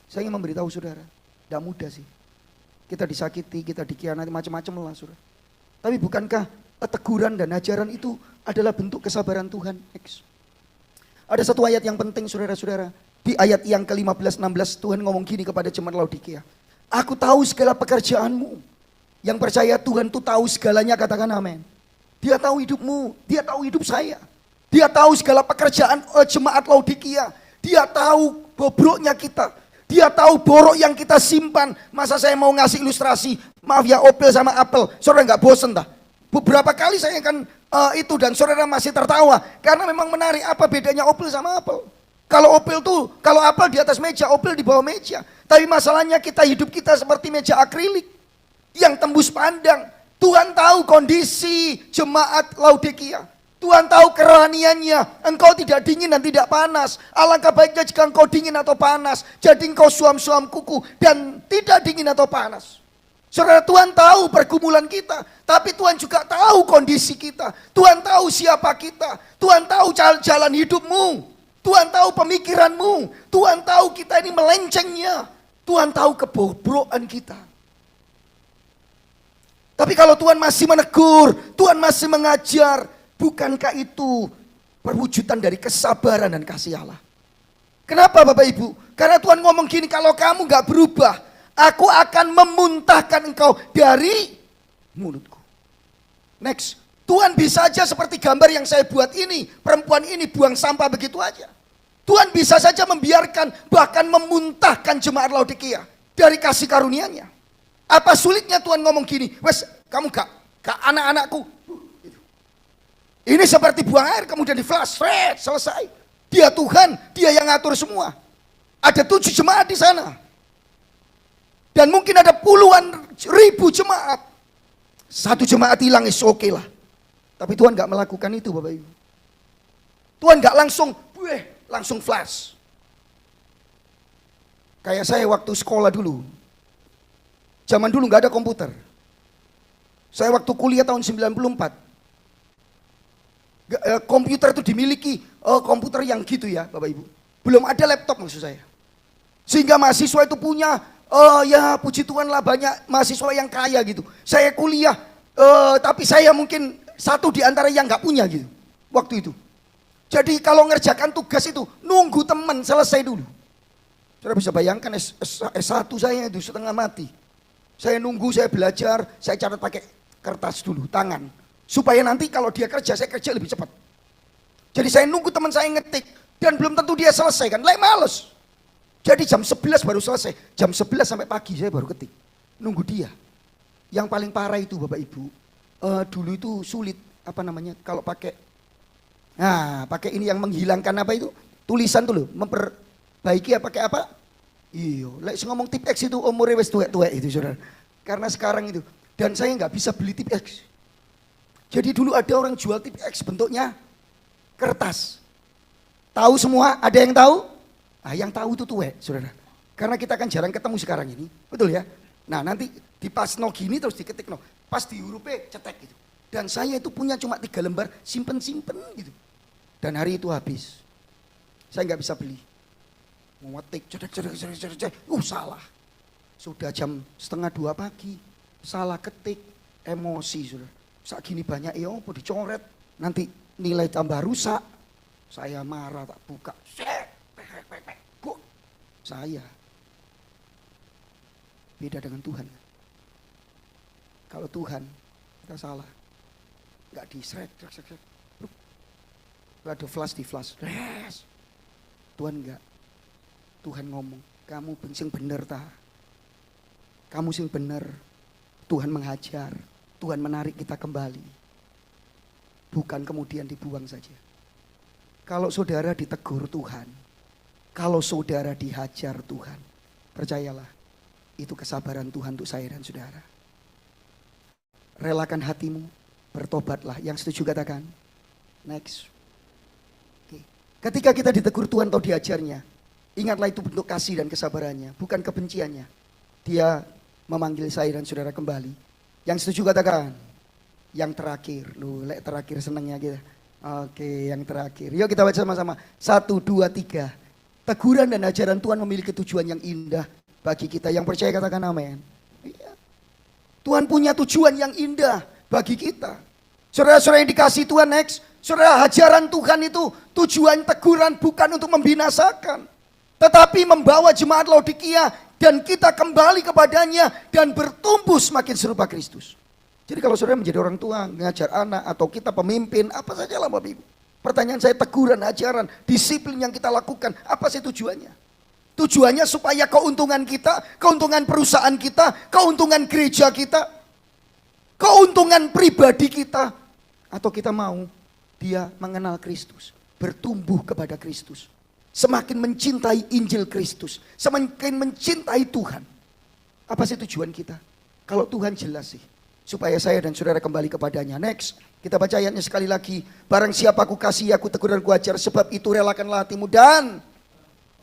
Saya ingin memberitahu saudara, tidak mudah sih. Kita disakiti, kita dikhianati, macam-macam lah saudara. Tapi bukankah teguran dan ajaran itu adalah bentuk kesabaran Tuhan? Ada satu ayat yang penting saudara-saudara. Di ayat yang ke-15-16 Tuhan ngomong gini kepada jemaat Laodikia. Aku tahu segala pekerjaanmu. Yang percaya Tuhan tuh tahu segalanya, katakan amin. Dia tahu hidupmu, dia tahu hidup saya. Dia tahu segala pekerjaan jemaat Laodikia. Dia tahu bobroknya kita. Dia tahu borok yang kita simpan. Masa saya mau ngasih ilustrasi, maaf ya, opel sama apel, saudara nggak bosen dah? Beberapa kali saya akan itu dan saudara masih tertawa karena memang menarik. Apa bedanya opel sama apel? Kalau opel tuh, kalau apel di atas meja, opel di bawah meja. Tapi masalahnya hidup kita seperti meja akrilik yang tembus pandang. Tuhan tahu kondisi jemaat Laodikia. Tuhan tahu kerohaniannya. Engkau tidak dingin dan tidak panas. Alangkah baiknya jika engkau dingin atau panas. Jadi engkau suam-suam kuku dan tidak dingin atau panas. Saudara, Tuhan tahu pergumulan kita. Tapi Tuhan juga tahu kondisi kita. Tuhan tahu siapa kita. Tuhan tahu jalan hidupmu. Tuhan tahu pemikiranmu. Tuhan tahu kita ini melencengnya. Tuhan tahu kebobrokan kita. Tapi kalau Tuhan masih menegur, Tuhan masih mengajar, bukankah itu perwujudan dari kesabaran dan kasih Allah? Kenapa Bapak Ibu? Karena Tuhan ngomong gini, kalau kamu gak berubah, aku akan memuntahkan engkau dari mulutku. Next, Tuhan bisa aja seperti gambar yang saya buat ini, perempuan ini buang sampah begitu aja. Tuhan bisa saja membiarkan, bahkan memuntahkan jemaat Laodikia dari kasih karunia-Nya. Apa sulitnya Tuhan ngomong gini, wes kamu gak anak-anakku. Ini seperti buang air kemudian di flash, selesai. Dia Tuhan, dia yang ngatur semua. Ada 7 jemaat di sana. Dan mungkin ada puluhan ribu jemaat. Satu jemaat hilang, is oke lah. Tapi Tuhan gak melakukan itu Bapak Ibu. Tuhan gak langsung flash. Kayak saya waktu sekolah dulu. Zaman dulu gak ada komputer. Saya waktu kuliah tahun 94. Komputer itu dimiliki komputer yang gitu ya Bapak Ibu. Belum ada laptop maksud saya. Sehingga mahasiswa itu punya, ya puji Tuhan lah banyak mahasiswa yang kaya gitu. Saya kuliah, tapi saya mungkin satu di antara yang gak punya gitu. Waktu itu. Jadi kalau ngerjakan tugas itu, nunggu teman selesai dulu. Saudara bisa bayangkan S1 saya itu setengah mati. Saya nunggu, saya belajar, saya catat pakai kertas dulu, tangan. Supaya nanti kalau dia kerja, saya kerja lebih cepat. Jadi saya nunggu teman saya ngetik. Dan belum tentu dia selesai kan, males. Jadi jam 11 baru selesai. Jam 11 sampai pagi saya baru ketik. Nunggu dia. Yang paling parah itu Bapak Ibu. Dulu itu sulit, kalau pakai. Nah, pakai ini yang menghilangkan apa itu? Tulisan tuh loh, memperbaiki pakai apa? Iyo, ngomong tip X itu umurnya wes tuwek-tuwek itu saudara. Karena sekarang itu. Dan saya nggak bisa beli tip X. Jadi dulu ada orang jual tip X bentuknya kertas. Tahu semua? Ada yang tahu? Nah, yang tahu itu tuwek, saudara. Karena kita kan jarang ketemu sekarang ini, betul ya? Nah, nanti dipasno gini terus diketik no. Pas di hurufnya cetek gitu. Dan saya itu punya cuma 3 lembar, simpen gitu. Dan hari itu habis. Saya nggak bisa beli. Mau ngetik, cedek. Salah. Sudah jam 1:30 pagi. Salah ketik, emosi saudara. Saat gini banyak ya, apa dicoret, nanti nilai tambah rusak. Saya marah, tak buka. Kok saya beda dengan Tuhan. Kalau Tuhan, kita salah. Enggak di-srek. Ada flash di flash. Tuhan enggak. Tuhan ngomong, kamu sing bener ta. Kamu sing bener. Tuhan menghajar. Tuhan menarik kita kembali. Bukan kemudian dibuang saja. Kalau saudara ditegur Tuhan, kalau saudara dihajar Tuhan, percayalah, itu kesabaran Tuhan untuk saya dan saudara. Relakan hatimu, bertobatlah. Yang setuju katakan, next. Oke. Ketika kita ditegur Tuhan atau diajarnya, ingatlah itu bentuk kasih dan kesabarannya, bukan kebenciannya. Dia memanggil saya dan saudara kembali. Yang setuju katakan. Yang terakhir. Terakhir senangnya kita. Oke, yang terakhir. Yuk kita baca sama-sama. 1, 2, 3. Teguran dan ajaran Tuhan memiliki tujuan yang indah bagi kita. Yang percaya katakan amin. Iya. Tuhan punya tujuan yang indah bagi kita. Saudara-saudara yang dikasih Tuhan, next. Saudara, ajaran Tuhan itu tujuan teguran bukan untuk membinasakan. Tetapi membawa jemaat Laodikia dan kita kembali kepadanya dan bertumbuh semakin serupa Kristus. Jadi kalau saudara menjadi orang tua, mengajar anak atau kita pemimpin, apa saja lah Bapak Ibu. Pertanyaan saya, teguran, ajaran, disiplin yang kita lakukan, apa sih tujuannya? Tujuannya supaya keuntungan kita, keuntungan perusahaan kita, keuntungan gereja kita, keuntungan pribadi kita. Atau kita mau dia mengenal Kristus, bertumbuh kepada Kristus. Semakin mencintai Injil Kristus, semakin mencintai Tuhan. Apa sih tujuan kita? Kalau Tuhan jelas sih, supaya saya dan saudara kembali kepadanya. Next, kita baca ayatnya sekali lagi. Barang siapa aku kasih, aku tegur dan ku ajar, sebab itu relakanlah hatimu. Dan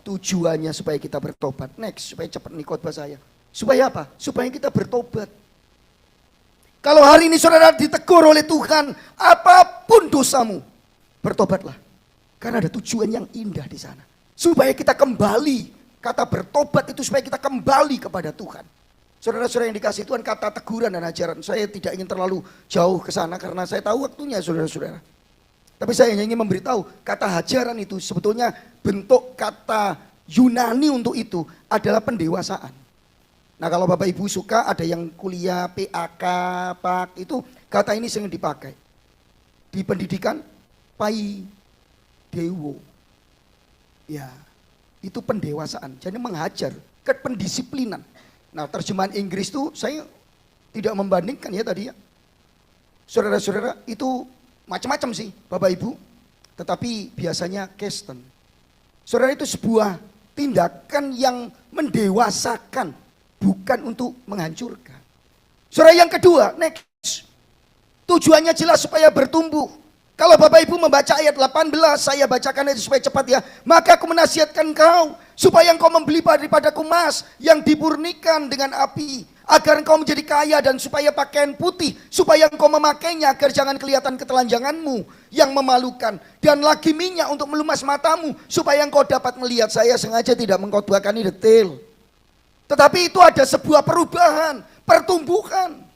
tujuannya supaya kita bertobat. Next, supaya cepat nih khotbah saya. Supaya apa? Supaya kita bertobat. Kalau hari ini saudara ditegur oleh Tuhan, apapun dosamu, bertobatlah. Karena ada tujuan yang indah di sana. Supaya kita kembali. Kata bertobat itu supaya kita kembali kepada Tuhan. Saudara-saudara yang dikasih Tuhan, kata teguran dan ajaran. Saya tidak ingin terlalu jauh ke sana karena saya tahu waktunya saudara-saudara. Tapi saya hanya ingin memberitahu, kata hajaran itu sebetulnya bentuk kata Yunani untuk itu adalah pendewasaan. Nah kalau Bapak Ibu suka, ada yang kuliah PAK, PAK, itu kata ini sering dipakai. Di pendidikan, Dewo. Ya, itu pendewasaan. Jadi menghajar, pendisiplinan. Nah, terjemahan Inggris itu saya tidak membandingkan ya tadi ya. Saudara-saudara, itu macam-macam sih, Bapak Ibu. Tetapi biasanya Kristen. Saudara, itu sebuah tindakan yang mendewasakan, bukan untuk menghancurkan. Saudara, yang kedua, next. Tujuannya jelas supaya bertumbuh. Kalau Bapak Ibu membaca ayat 18, saya bacakan itu supaya cepat ya. Maka aku menasihatkan kau, supaya engkau membeli daripadaku emas yang dipurnikan dengan api, agar engkau menjadi kaya, dan supaya pakaian putih, supaya engkau memakainya agar jangan kelihatan ketelanjanganmu yang memalukan, dan lagi minyak untuk melumas matamu, supaya engkau dapat melihat. Saya sengaja tidak mengkhotbahkan ini detail. Tetapi itu ada sebuah perubahan, pertumbuhan.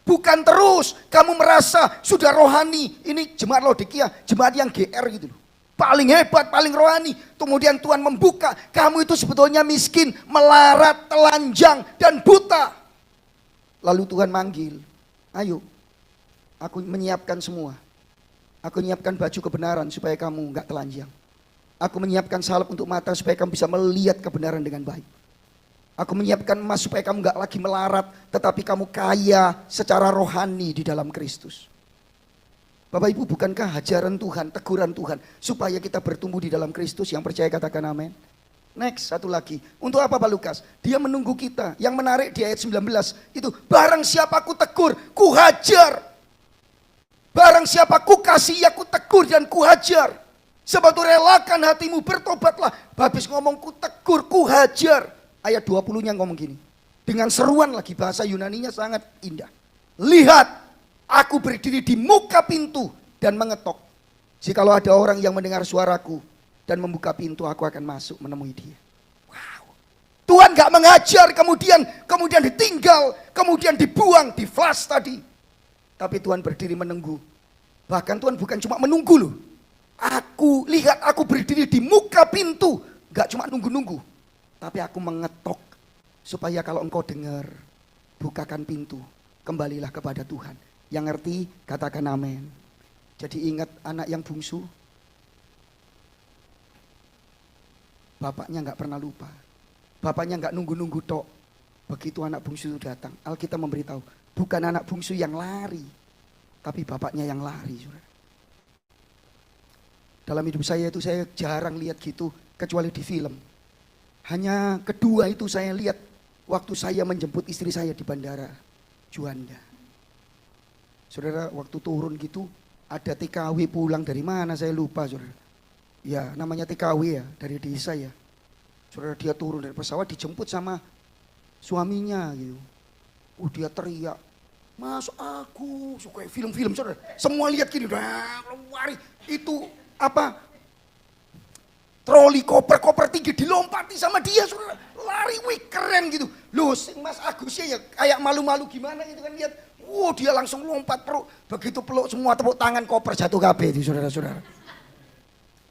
Bukan terus kamu merasa sudah rohani. Ini jemaat Laodikia, jemaat yang GR gitu loh. Paling hebat, paling rohani. Kemudian Tuhan membuka, kamu itu sebetulnya miskin, melarat, telanjang, dan buta. Lalu Tuhan manggil, ayo, aku menyiapkan semua. Aku menyiapkan baju kebenaran supaya kamu enggak telanjang. Aku menyiapkan salep untuk mata supaya kamu bisa melihat kebenaran dengan baik. Aku menyiapkan emas supaya kamu gak lagi melarat, tetapi kamu kaya secara rohani di dalam Kristus. Bapak Ibu, bukankah hajaran Tuhan, teguran Tuhan, supaya kita bertumbuh di dalam Kristus? Yang percaya katakan amin. Next, satu lagi. Untuk apa Pak Lukas? Dia menunggu kita. Yang menarik di ayat 19, itu barang siapa ku tegur, ku hajar. Barang siapa ku kasih, ya ku tegur dan ku hajar. Sebab itu relakan hatimu, bertobatlah. Habis ngomong ku tegur, ku hajar. Ayat 20-nya ngomong gini. Dengan seruan lagi, bahasa Yunaninya sangat indah. Lihat, aku berdiri di muka pintu dan mengetok. Jikalau ada orang yang mendengar suaraku dan membuka pintu, aku akan masuk menemui dia. Wow. Tuhan gak mengajar, kemudian ditinggal, kemudian dibuang, di flash tadi. Tapi Tuhan berdiri menunggu. Bahkan Tuhan bukan cuma menunggu loh. Lihat aku berdiri di muka pintu. Gak cuma nunggu-nunggu. Tapi aku mengetok supaya kalau engkau dengar, bukakan pintu, kembalilah kepada Tuhan. Yang ngerti katakan amin. Jadi ingat anak yang bungsu, bapaknya gak pernah lupa. Bapaknya gak nunggu-nunggu tok. Begitu anak bungsu itu datang, Alkitab memberitahu, bukan anak bungsu yang lari, tapi bapaknya yang lari. Dalam hidup saya itu saya jarang lihat gitu, kecuali di film. Hanya kedua itu saya lihat waktu saya menjemput istri saya di bandara Juanda. Saudara, waktu turun gitu ada TKW pulang dari mana saya lupa saudara. Ya namanya TKW ya, dari desa ya. Saudara, dia turun dari pesawat dijemput sama suaminya gitu. Dia teriak, Mas aku suka film-film saudara. Semua lihat gini, lari. Itu apa? Troli koper tinggi dilompati sama dia, saudara. Lari, wih keren gitu. Loh, Mas Agusnya ya kayak malu-malu gimana gitu kan lihat. Dia langsung lompat peluk. Begitu peluk semua tepuk tangan, koper jatuh kabeh itu saudara-saudara.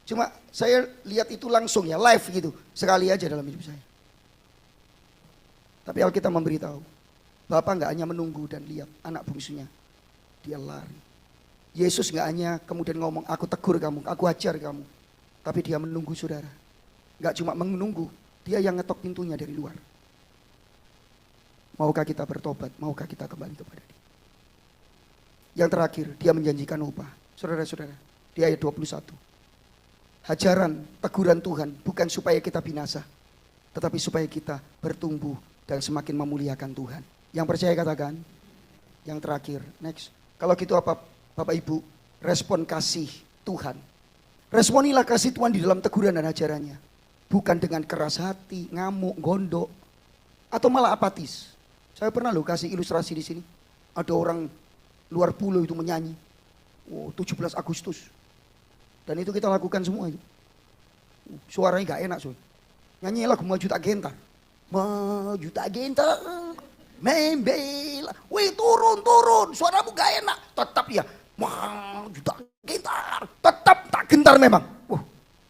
Cuma saya lihat itu langsung ya, live gitu. Sekali aja dalam hidup saya. Tapi Alkitab memberitahu, Bapak gak hanya menunggu dan lihat anak bungsunya. Dia lari. Yesus gak hanya kemudian ngomong, aku tegur kamu, aku ajar kamu. Tapi dia menunggu saudara. Gak cuma menunggu, Dia yang ngetok pintunya dari luar. Maukah kita bertobat? Maukah kita kembali kepada Dia? Yang terakhir, Dia menjanjikan upah. Saudara-saudara, di ayat 21. Hajaran, teguran Tuhan bukan supaya kita binasa, tetapi supaya kita bertumbuh dan semakin memuliakan Tuhan. Yang percaya katakan. Yang terakhir, next. Kalau gitu apa Bapak Ibu? Respon kasih Tuhan. Responilah kasih Tuhan di dalam teguran dan ajarannya. Bukan dengan keras hati, ngamuk, gondok, atau malah apatis. Saya pernah loh kasih ilustrasi di sini. Ada orang luar pulau itu menyanyi. 17 Agustus. Dan itu kita lakukan semua itu. Suaranya gak enak, so. Nyanyi lagu Maju Tak Gentar. Maju Tak Gentar. Membela. Wih, turun. Suaramu gak enak. Tetap ya. Maju Tak Gentar. Tetap tak gentar memang.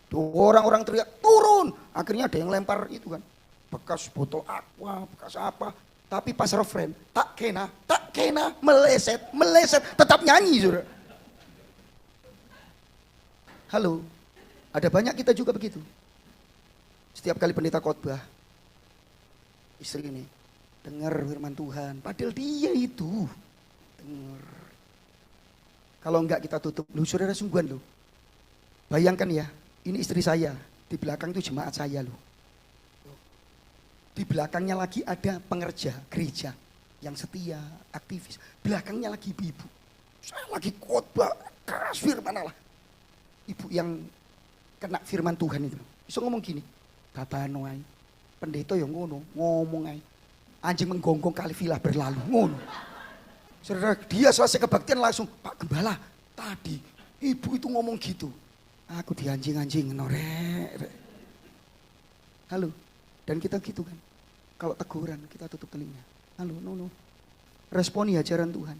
Tuh orang-orang teriak turun. Akhirnya ada yang lempar itu kan. Bekas botol aqua, bekas apa. Tapi pas refren, tak kena, meleset. Tetap nyanyi, saudara. Halo, ada banyak kita juga begitu. Setiap kali pendeta khotbah, istri ini dengar firman Tuhan, padahal dia itu dengar. Kalau enggak kita tutup, lu saudara sungguhan lu. Bayangkan ya, ini istri saya, di belakang itu jemaat saya lu. Di belakangnya lagi ada pengerja gereja yang setia, aktivis. Belakangnya lagi ibu-ibu. Saya lagi khotbah keras firman Allah. Ibu yang kena firman Tuhan itu. Bisa ngomong gini, Bapak Noai, pendeta yang ngono, ngomong aja. Anjing menggonggong kali villa berlalu, ngono. Saudara, dia selesai kebaktian langsung, Pak Gembala, tadi ibu itu ngomong gitu. Aku dianjing-anjing, norek. Halo, dan kita gitu kan. Kalau teguran, kita tutup telinga. Halo, no. Responi ajaran Tuhan.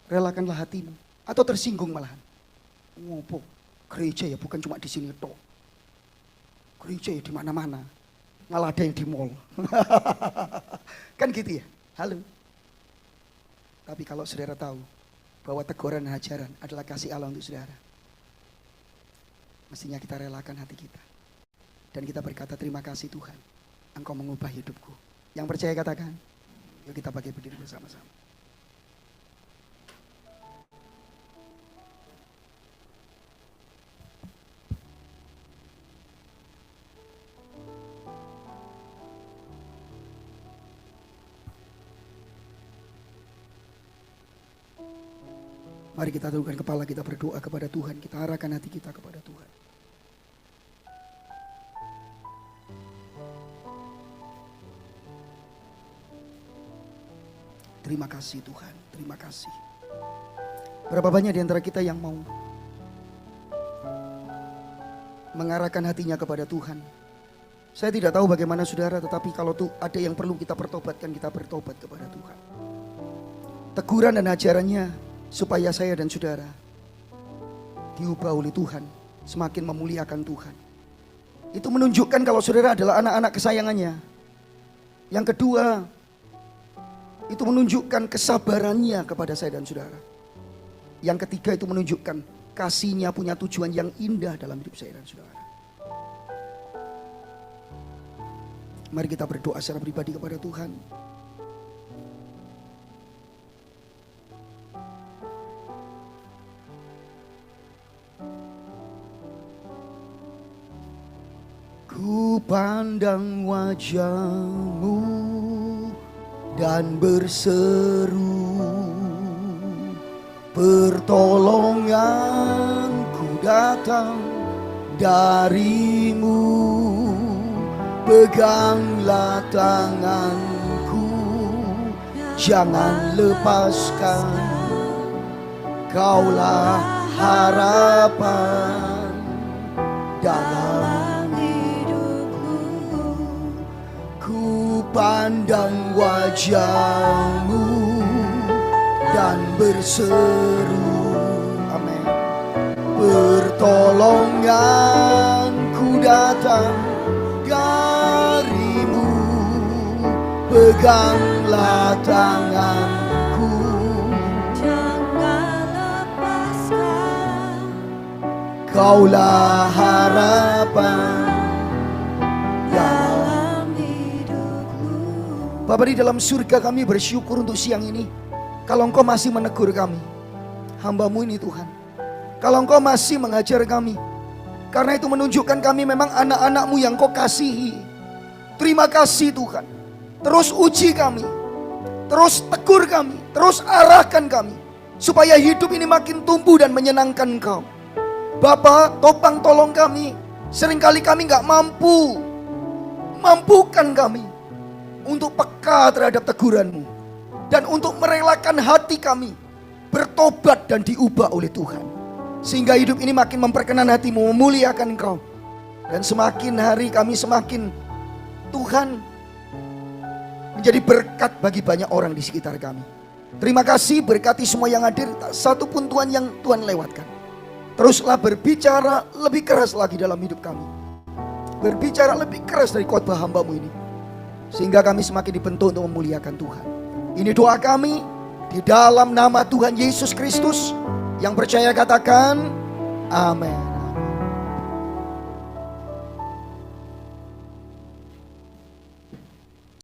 Relakanlah hatimu. Atau tersinggung malahan. Ngopo, gereja ya bukan cuma di sini toh. Gereja ya di mana-mana. Malah ada yang di mall. Kan gitu ya. Halo. Tapi kalau saudara tahu bahwa teguran dan ajaran adalah kasih Allah untuk saudara, mestinya kita relakan hati kita. Dan kita berkata terima kasih Tuhan. Engkau mengubah hidupku. Yang percaya katakan. Yuk kita pakai berdiri bersama-sama. Mari kita tundukkan kepala, kita berdoa kepada Tuhan. Kita arahkan hati kita kepada Tuhan. Terima kasih Tuhan, terima kasih. Berapa banyak di antara kita yang mau mengarahkan hatinya kepada Tuhan. Saya tidak tahu bagaimana saudara, tetapi kalau tuh ada yang perlu kita pertobatkan, kita bertobat kepada Tuhan. Teguran dan ajarannya supaya saya dan saudara diubah oleh Tuhan, semakin memuliakan Tuhan. Itu menunjukkan kalau saudara adalah anak-anak kesayangannya. Yang kedua, itu menunjukkan kesabarannya kepada saya dan saudara. Yang ketiga, itu menunjukkan kasihnya punya tujuan yang indah dalam hidup saya dan saudara. Mari kita berdoa secara pribadi kepada Tuhan. Ku pandang wajah-Mu dan berseru, pertolonganku datang dari-Mu. Peganglah tanganku, jangan lepaskan. Kaulah harapan dalam hidupku. Ku pandang wajah-Mu dan berseru, amin. Pertolonganku datang dari-Mu. Peganglah tanganku, jangan lepaskan. Kaulah harapan dalam Bapa di dalam surga, kami bersyukur untuk siang ini. Kalau Engkau masih menegur kami, hamba-Mu ini Tuhan. Kalau Engkau masih mengajar kami, karena itu menunjukkan kami memang anak-anak-Mu yang Kau kasihi. Terima kasih Tuhan. Terus uji kami, terus tegur kami, terus arahkan kami, supaya hidup ini makin tumbuh dan menyenangkan Engkau. Bapa, topang tolong kami. Seringkali kami gak mampu. Mampukan kami untuk peka terhadap teguran-Mu, dan untuk merelakan hati kami bertobat dan diubah oleh Tuhan, sehingga hidup ini makin memperkenan hati-Mu, memuliakan Engkau. Dan semakin hari kami semakin, Tuhan, menjadi berkat bagi banyak orang di sekitar kami. Terima kasih, berkati semua yang hadir. Tak satu pun Tuhan yang Tuhan lewatkan. Teruslah berbicara lebih keras lagi dalam hidup kami. Berbicara lebih keras dari khotbah hamba-Mu ini, sehingga kami semakin dibentuk untuk memuliakan Tuhan. Ini doa kami di dalam nama Tuhan Yesus Kristus. Yang percaya katakan amin.